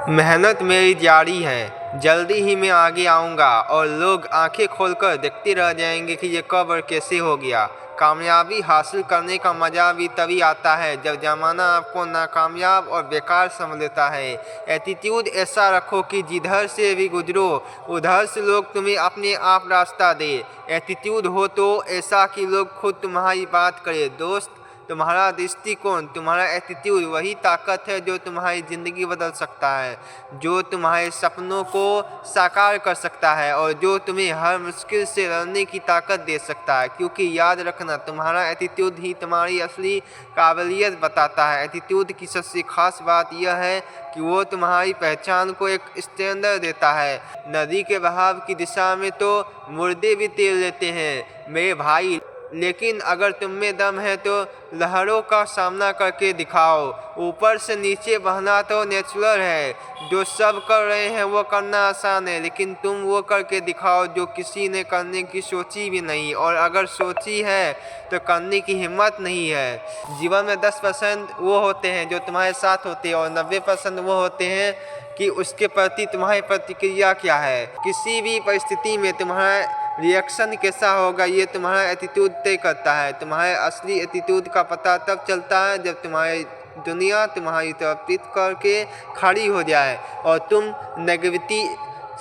मेहनत मेरी जारी है, जल्दी ही मैं आगे आऊँगा और लोग आंखें खोलकर देखते रह जाएंगे कि ये कब और कैसे हो गया। कामयाबी हासिल करने का मज़ा भी तभी आता है जब ज़माना आपको नाकामयाब और बेकार समझ लेता है। एटीट्यूड ऐसा रखो कि जिधर से भी गुजरो उधर से लोग तुम्हें अपने आप रास्ता दे। एटीट्यूड हो तो ऐसा कि लोग खुद तुम्हारी बात करें। दोस्त, तुम्हारा दृष्टिकोण, तुम्हारा एटीट्यूड वही ताकत है जो तुम्हारी ज़िंदगी बदल सकता है, जो तुम्हारे सपनों को साकार कर सकता है और जो तुम्हें हर मुश्किल से लड़ने की ताकत दे सकता है। क्योंकि याद रखना, तुम्हारा एटीट्यूड ही तुम्हारी असली काबिलियत बताता है। एटीट्यूड की सबसे खास बात यह है कि वो तुम्हारी पहचान को एक स्टैंडर्ड देता है। नदी के बहाव की दिशा में तो मुर्दे भी तैर लेते हैं मेरे भाई, लेकिन अगर तुम में दम है तो लहरों का सामना करके दिखाओ। ऊपर से नीचे बहना तो नेचुरल है, जो सब कर रहे हैं वो करना आसान है, लेकिन तुम वो करके दिखाओ जो किसी ने करने की सोची भी नहीं, और अगर सोची है तो करने की हिम्मत नहीं है। जीवन में 10% वो होते हैं जो तुम्हारे साथ होते हैं और 90% वो होते हैं कि उसके प्रति तुम्हारी प्रतिक्रिया क्या है। किसी भी परिस्थिति में तुम्हारा रिएक्शन कैसा होगा ये तुम्हारा एटीट्यूड तय करता है। तुम्हारे असली एटीट्यूड का पता तब चलता है जब तुम्हारी दुनिया तुम्हारी तरफ पीठ करके खड़ी हो जाए और तुम नेगेटिविटी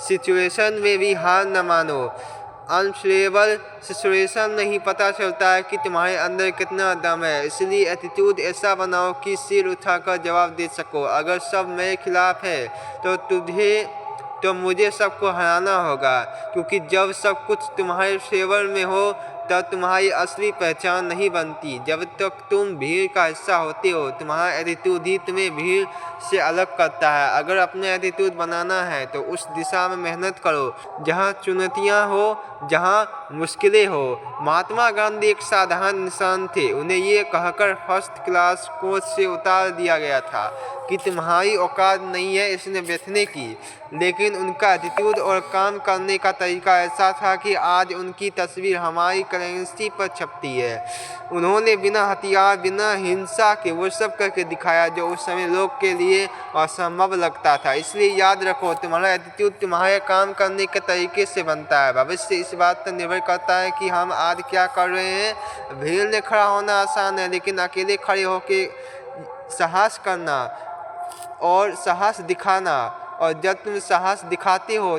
सिचुएशन में भी हार न मानो। अनस्टेबल सिचुएशन में ही पता चलता है कि तुम्हारे अंदर कितना दम है। इसलिए एटीट्यूड ऐसा बनाओ कि सिर उठाकर जवाब दे सको। अगर सब मेरे खिलाफ है तो मुझे सबको हराना होगा, क्योंकि जब सब कुछ तुम्हारे फेवर में हो तब तुम्हारी असली पहचान नहीं बनती। जब तक तुम भीड़ का हिस्सा होते हो, तुम्हारा एटीट्यूड ही तुम्हें भीड़ से अलग करता है। अगर अपने एटीट्यूड बनाना है तो उस दिशा में मेहनत करो जहाँ चुनौतियाँ हो, जहाँ मुश्किलें हो। महात्मा गांधी एक साधारण इंसान थे। उन्हें ये कहकर फर्स्ट क्लास कोच से उतार दिया गया था कि तुम्हारी औकात नहीं है इसमें बैठने की, लेकिन उनका एटीट्यूड और काम करने का तरीका ऐसा था कि आज उनकी तस्वीर हमारी करेंसी पर छपती है। उन्होंने बिना हथियार, बिना हिंसा के वो सब करके दिखाया जो उस समय लोग के लिए असंभव लगता था। इसलिए याद रखो, तुम्हारा एटीट्यूड तुम्हारे काम करने के तरीके से बनता है। भविष्य इस बात पर निर्भर करता है कि हम आज क्या कर रहे हैं। भीड़ में खड़ा होना आसान है, लेकिन अकेले खड़े होकर साहस करना और साहस दिखाना, और जब तुम साहस दिखाते हो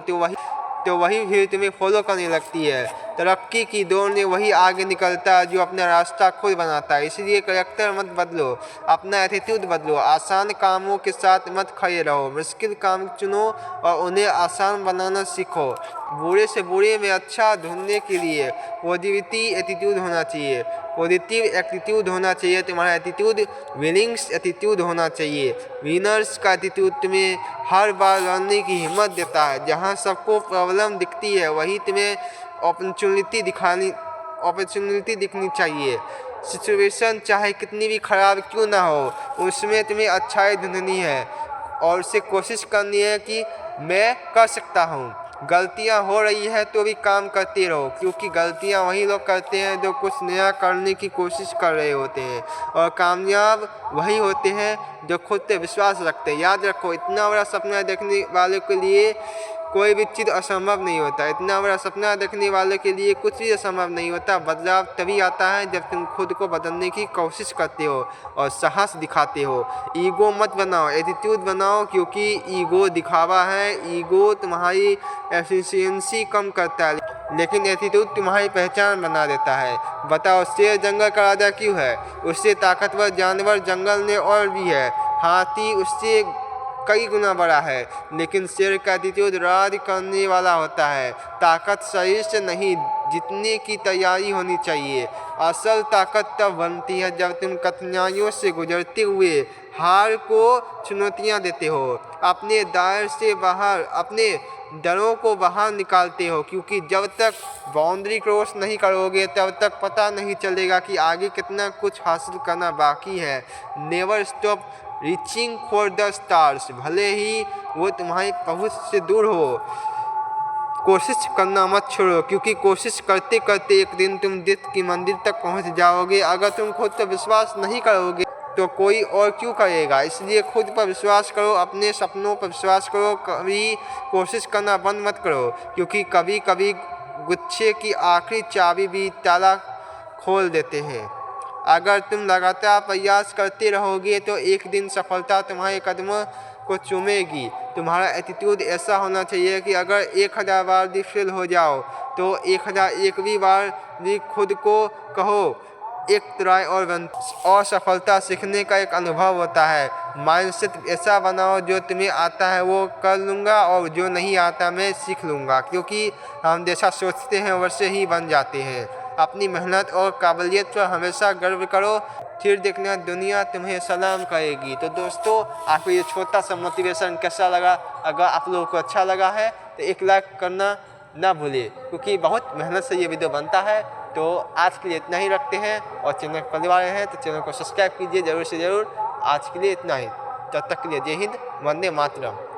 तो वही भीड़ तुम्हें फॉलो करने लगती है। तरक्की की दौड़ में वही आगे निकलता है जो अपना रास्ता खुद बनाता है। इसलिए कैरेक्टर मत बदलो, अपना एटीट्यूड बदलो। आसान कामों के साथ मत खड़े रहो, मुश्किल काम चुनो और उन्हें आसान बनाना सीखो। बुरे से बुरे में अच्छा ढूंढने के लिए पॉजिटिव एटीट्यूड होना चाहिए। तुम्हारा एटीट्यूड विनिंग्स एटीट्यूड होना चाहिए। विनर्स का एटीट्यूड तुम्हें हर बार लड़ने की हिम्मत देता है। जहां सबको प्रॉब्लम दिखती है वहीं तुम्हें अपॉर्चुनिटी दिखनी चाहिए। सिचुएशन चाहे कितनी भी खराब क्यों ना हो, उसमें तुम्हें अच्छाई ढूंढनी है और उसे कोशिश करनी है कि मैं कर सकता हूँ। गलतियाँ हो रही है तो भी काम करते रहो, क्योंकि गलतियाँ वही लोग करते हैं जो कुछ नया करने की कोशिश कर रहे होते हैं, और कामयाब वही होते हैं जो खुद पे विश्वास रखते हैं। याद रखो, इतना बड़ा सपना देखने वाले के लिए कोई भी चीज़ असंभव नहीं होता। इतना बड़ा सपना देखने वाले के लिए कुछ भी असंभव नहीं होता। बदलाव तभी आता है जब तुम खुद को बदलने की कोशिश करते हो और साहस दिखाते हो। ईगो मत बनाओ, एटीट्यूड बनाओ, क्योंकि ईगो दिखावा है। ईगो तुम्हारी एफिशिएंसी कम करता है, लेकिन एटीट्यूड तुम्हारी पहचान बना देता है। बताओ, शेर जंगल का राजा क्यों है? उससे ताकतवर जानवर जंगल में और भी है। हाथी उससे कई गुना बड़ा है, लेकिन शेर का एटीट्यूड राज करने वाला होता है। ताकत शरीर से नहीं, जीतने की तैयारी होनी चाहिए। असल ताकत तब बनती है जब तुम कठिनाइयों से गुजरते हुए हार को चुनौतियां देते हो, अपने दायरे से बाहर अपने डरों को बाहर निकालते हो, क्योंकि जब तक बाउंड्री क्रॉस नहीं करोगे तब तक पता नहीं चलेगा कि आगे कितना कुछ हासिल करना बाकी है। Never stop reaching for the stars, भले ही वो तुम्हारी पहुंच से दूर हो। कोशिश करना मत छोड़ो, क्योंकि कोशिश करते करते एक दिन तुम दिल की मंदिर तक पहुंच जाओगे। अगर तुम खुद पर विश्वास नहीं करोगे तो कोई और क्यों करेगा। इसलिए खुद पर विश्वास करो, अपने सपनों पर विश्वास करो, कभी कोशिश करना बंद मत करो, क्योंकि कभी कभी गुच्छे की आखिरी चाबी भी ताला खोल देते हैं। अगर तुम लगातार प्रयास करते रहोगे तो एक दिन सफलता तुम्हारे कदमों को चूमेगी। तुम्हारा एटीट्यूड ऐसा होना चाहिए कि अगर 1000 बार भी फेल हो जाओ तो 1001वीं बार भी खुद को कहो एक ट्राई और सफलता सीखने का एक अनुभव होता है। माइंडसेट ऐसा बनाओ, जो तुम्हें आता है वो कर लूँगा और जो नहीं आता मैं सीख लूँगा, क्योंकि हम जैसा सोचते हैं वैसे ही बन जाते हैं। अपनी मेहनत और काबिलियत पर हमेशा गर्व करो, फिर देखना दुनिया तुम्हें सलाम करेगी। तो दोस्तों, आपको ये छोटा सा मोटिवेशन कैसा लगा? अगर आप लोगों को अच्छा लगा है तो एक लाइक करना ना भूलिए, क्योंकि बहुत मेहनत से ये वीडियो बनता है। तो आज के लिए इतना ही रखते हैं, और चैनल पर पहली बार हैं तो चैनल को सब्सक्राइब कीजिए ज़रूर से ज़रूर। आज के लिए इतना ही, तब तक के लिए जय हिंद, वंदे मातरम।